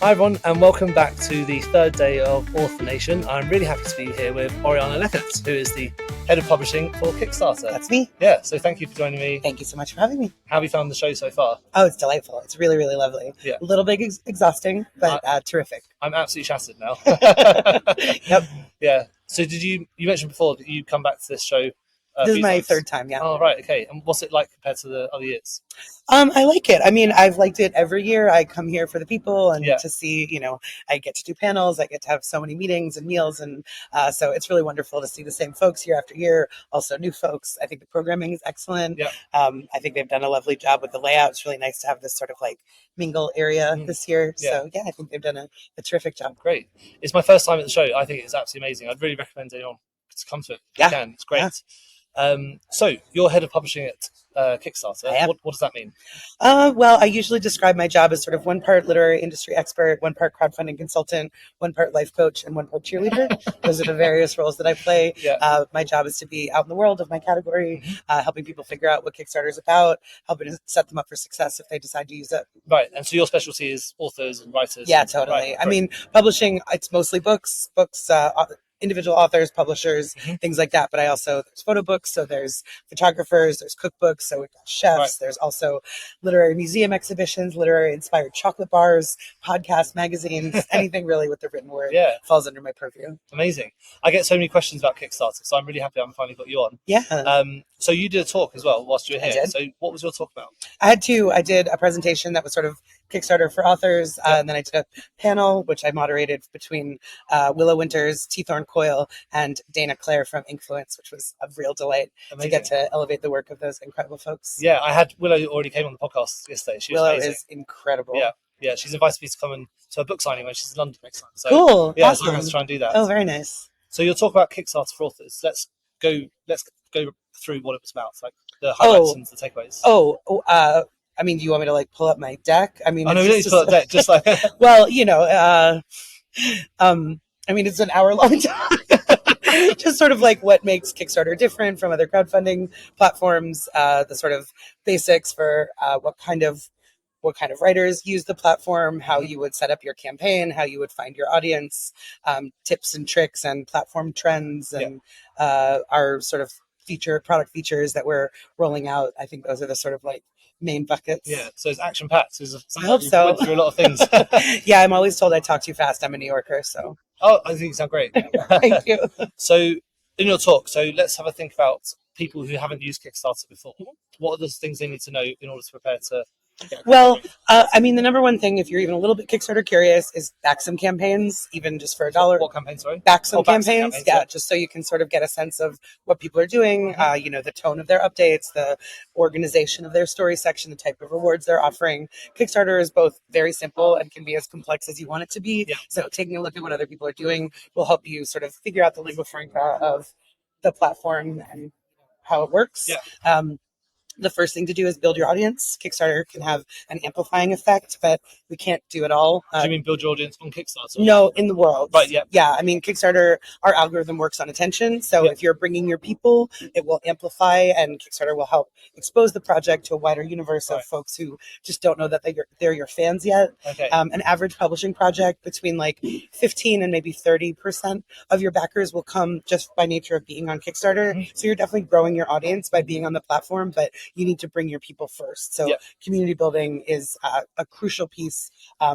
Hi everyone, and welcome back to the third day of Author Nation. I'm really happy to be here with Oriana Leckert, who is the head of publishing for Kickstarter. That's me. Yeah, so thank you for joining me. Thank you so much for having me. How have you found the show so far? Oh, it's delightful. It's really, really lovely. Yeah. A little bit exhausting, but terrific. I'm absolutely shattered now. Yep. Yeah. So you mentioned before that you come back to this show? This is my third time, yeah. Oh, right, okay. And what's it like compared to the other years? I like it. I mean, I've liked it every year. I come here for the people and Yeah. to see, I get to do panels. I get to have so many meetings and meals. And so it's really wonderful to see the same folks year after year. Also new folks. I think the programming is excellent. Yeah. I think they've done a lovely job with the layout. It's really nice to have this sort of like mingle area this year. Yeah. So yeah, I think they've done a terrific job. Great. It's my first time at the show. I think it's absolutely amazing. I'd really recommend anyone to come to it. If you can. It's great. Yeah. So you're head of publishing at Kickstarter. I am. What does that mean? Well, I usually describe my job as sort of one part literary industry expert, one part crowdfunding consultant, one part life coach, and one part cheerleader. Those are the various roles that I play. Yeah. My job is to be out in the world of my category, helping people figure out what Kickstarter is about, helping to set them up for success if they decide to use it. Right. And so your specialty is authors and writers. Yeah, totally. Right. I mean, publishing, it's mostly books, individual authors, publishers, things like that. But there's photo books, so there's photographers, there's cookbooks, so we've got chefs. Right. There's also literary museum exhibitions, literary inspired chocolate bars, podcasts, magazines, anything really with the written word falls under my purview. Amazing. I get so many questions about Kickstarter, so I'm really happy I've finally got you on. Yeah. So you did a talk as well whilst you were here. I did. So what was your talk about? I had two. I did a presentation that was sort of Kickstarter for authors, and then I did a panel, which I moderated between Willow Winters, T-Thorn Coyle, and Dana Clare from Influence, which was a real delight to get to elevate the work of those incredible folks. Yeah, I had Willow already came on the podcast yesterday. She was Willow amazing. is incredible. Yeah, she's invited me to come to a book signing when she's in London next time. So, cool. Yeah, Awesome. so I'm going to try and do that. Oh, very nice. So you'll talk about Kickstarter for authors. Let's go through what it was about, like the highlights and the takeaways. I mean, do you want me to like pull up my deck? I mean, I know you need to pull up deck, just like well, I mean, it's an hour-long talk. Just sort of like what makes Kickstarter different from other crowdfunding platforms, the sort of basics for what kind of writers use the platform, how you would set up your campaign, how you would find your audience, tips and tricks and platform trends, and our sort of product features that we're rolling out. I think those are the sort of like main buckets. Yeah, so it's action packed. I hope so. Went through a lot of things. Yeah, I'm always told I talk too fast. I'm a New Yorker, so. Oh, I think you sound great. Thank you. So in your talk, let's have a think about people who haven't used Kickstarter before. What are the things they need to know in order to prepare to? Well, I mean, the number one thing, if you're even a little bit Kickstarter curious, is back some campaigns, even just for $1. What campaigns, sorry? Back some campaigns, just so you can sort of get a sense of what people are doing, the tone of their updates, the organization of their story section, the type of rewards they're offering. Kickstarter is both very simple and can be as complex as you want it to be. Yeah. So taking a look at what other people are doing will help you sort of figure out the lingua franca of the platform and how it works. Yeah. The first thing to do is build your audience. Kickstarter can have an amplifying effect, but we can't do it all. Do you mean build your audience on Kickstarter? No, in the world. Right, yeah. Yeah, I mean, Kickstarter, our algorithm works on attention. So if you're bringing your people, it will amplify, and Kickstarter will help expose the project to a wider universe of folks who just don't know that they're your fans yet. Okay. An average publishing project, between like 15 and maybe 30% of your backers will come just by nature of being on Kickstarter. So you're definitely growing your audience by being on the platform, but you need to bring your people first. So community building is a crucial piece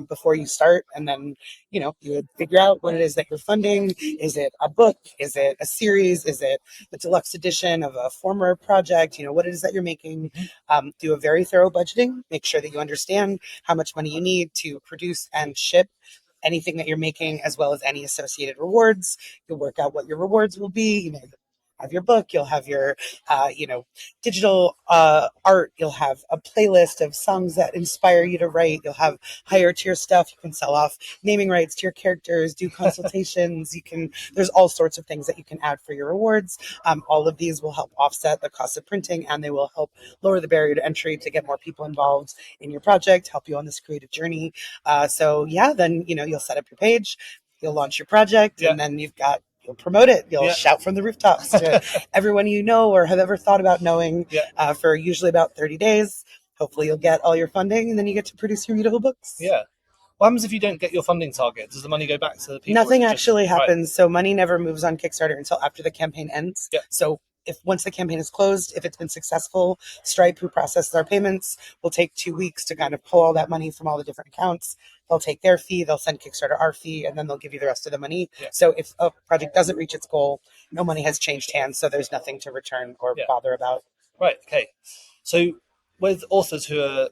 before you start. And then, you would figure out what it is that you're funding. Is it a book? Is it a series? Is it the deluxe edition of a former project? What it is that you're making. Do a very thorough budgeting. Make sure that you understand how much money you need to produce and ship anything that you're making, as well as any associated rewards. You'll work out what your rewards will be. Have your book, you'll have your, digital art, you'll have a playlist of songs that inspire you to write, you'll have higher tier stuff, you can sell off naming rights to your characters, do consultations, there's all sorts of things that you can add for your rewards. All of these will help offset the cost of printing, and they will help lower the barrier to entry to get more people involved in your project, help you on this creative journey. Then, you'll set up your page, you'll launch your project, and then you'll promote it. You'll shout from the rooftops to everyone you know or have ever thought about knowing for usually about 30 days. Hopefully you'll get all your funding, and then you get to produce your readable books. Yeah. What happens if you don't get your funding target? Does the money go back to the people? Nothing actually happens. So money never moves on Kickstarter until after the campaign ends. Yeah. So if once the campaign is closed, if it's been successful, Stripe, who processes our payments, will take 2 weeks to kind of pull all that money from all the different accounts. They'll take their fee, they'll send Kickstarter our fee, and then they'll give you the rest of the money. Yeah. So if a project doesn't reach its goal, no money has changed hands, so there's nothing to return or bother about. Right, okay. So with authors who are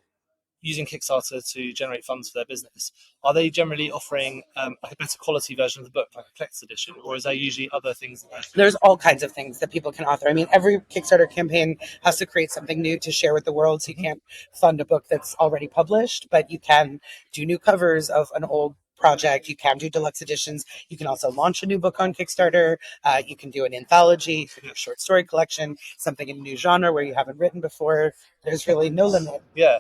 using Kickstarter to generate funds for their business, are they generally offering like a better quality version of the book, like a collector's edition, or is there usually other things? There's all kinds of things that people can author. I mean, every Kickstarter campaign has to create something new to share with the world, so you can't fund a book that's already published, but you can do new covers of an old project. You can do deluxe editions. You can also launch a new book on Kickstarter. You can do an anthology, you can do a short story collection, something in a new genre where you haven't written before. There's really no limit. Yeah.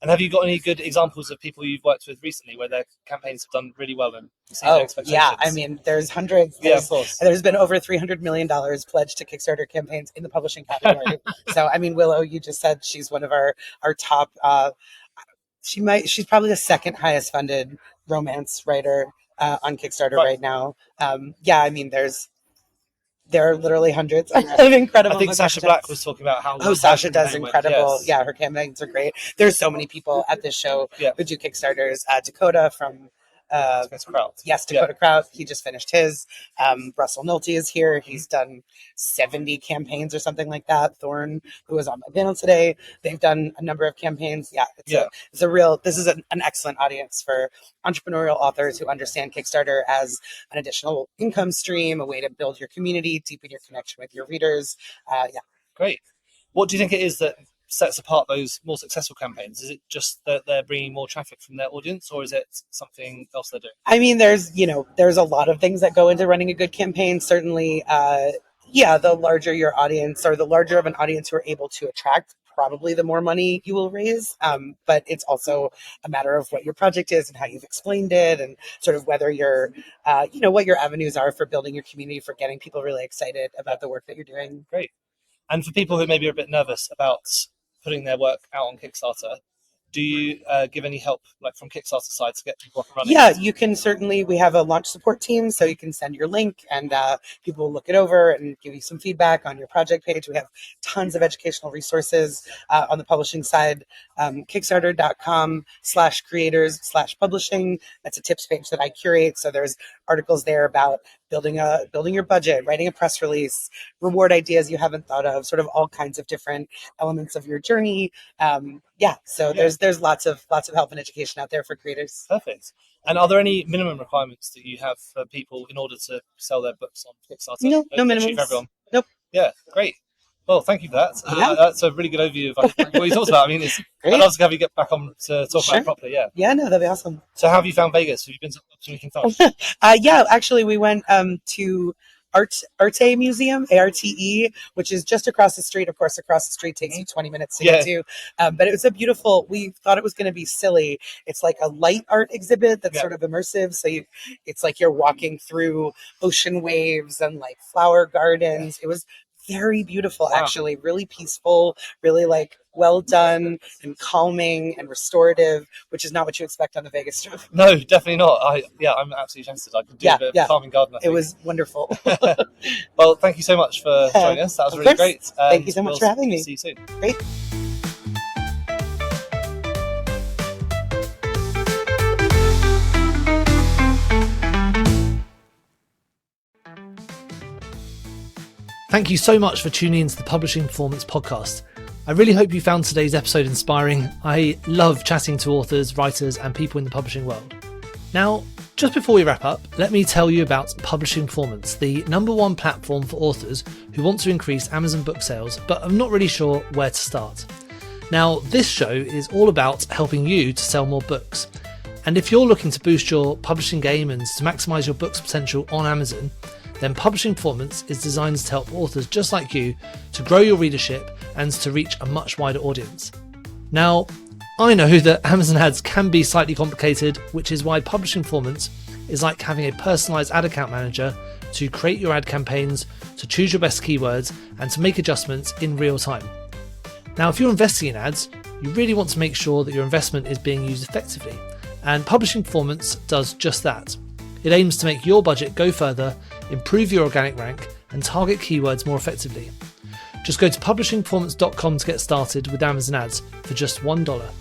And have you got any good examples of people you've worked with recently where their campaigns have done really well and exceeded expectations? Yeah, I mean, there's hundreds. Of course. There's been over $300 million pledged to Kickstarter campaigns in the publishing category. So, I mean, Willow, you just said she's one of our top. She's probably the second highest funded romance writer on Kickstarter right now. I mean, there are literally hundreds of incredible. I think Sasha Black was talking about how Sasha does incredible. Yes. Yeah, her campaigns are great. There's so many people at this show who do Kickstarters. Dakota from Dakota Crowd. He just finished his. Russell Nolte is here. He's done 70 campaigns or something like that. Thorne, who was on my panel today, they've done a number of campaigns. This is an excellent audience for entrepreneurial authors who understand Kickstarter as an additional income stream, a way to build your community, deepen your connection with your readers. Great. What do you think it is that sets apart those more successful campaigns? Is it just that they're bringing more traffic from their audience, or is it something else they're doing? I mean, there's a lot of things that go into running a good campaign. Certainly, the larger your audience, or the larger of an audience who are able to attract, probably the more money you will raise. But it's also a matter of what your project is and how you've explained it, and sort of whether you're, what your avenues are for building your community, for getting people really excited about the work that you're doing. Great. And for people who maybe are a bit nervous about putting their work out on Kickstarter, do you give any help, like from Kickstarter side, to get people up and running? Yeah, you can certainly. We have a launch support team, so you can send your link and people will look it over and give you some feedback on your project page. We have tons of educational resources on the publishing side. Kickstarter.com/creators/publishing. That's a tips page that I curate. So there's articles there about building your budget, writing a press release, reward ideas you haven't thought of, sort of all kinds of different elements of your journey. There's lots of help and education out there for creators. Perfect. And are there any minimum requirements that you have for people in order to sell their books on Kickstarter? No minimums. For everyone? Nope. Yeah, great. Well, thank you for that. That's a really good overview of what you talked about. I mean, I'd love to have you get back on to talk about it properly. Yeah. Yeah, no, that'd be awesome. So how have you found Vegas? Have you been to anything fun? Actually, we went to Arte Museum, ARTE, which is just across the street. Of course, across the street takes you 20 minutes to get to. But it was we thought it was going to be silly. It's like a light art exhibit that's sort of immersive. So it's like you're walking through ocean waves and like flower gardens. It was very beautiful, actually, really peaceful, really like well done and calming and restorative, which is not what you expect on the Vegas Strip. No, definitely not. I'm absolutely tempted. I could do a bit of calming garden. It was wonderful. Well, thank you so much for joining us. That was really great. Thank you so much for having me. See you soon. Great. Thank you so much for tuning into the Publishing Performance podcast. I really hope you found today's episode inspiring. I love chatting to authors, writers, and people in the publishing world. Now, just before we wrap up, let me tell you about Publishing Performance, the #1 platform for authors who want to increase Amazon book sales, but are not really sure where to start. Now, this show is all about helping you to sell more books. And if you're looking to boost your publishing game and to maximize your book's potential on Amazon, then Publishing Performance is designed to help authors just like you to grow your readership and to reach a much wider audience. Now, I know that Amazon ads can be slightly complicated, which is why Publishing Performance is like having a personalized ad account manager to create your ad campaigns, to choose your best keywords, and to make adjustments in real time. Now, if you're investing in ads, you really want to make sure that your investment is being used effectively. And Publishing Performance does just that. It aims to make your budget go further, improve your organic rank, and target keywords more effectively. Just go to publishingperformance.com to get started with Amazon ads for just $1.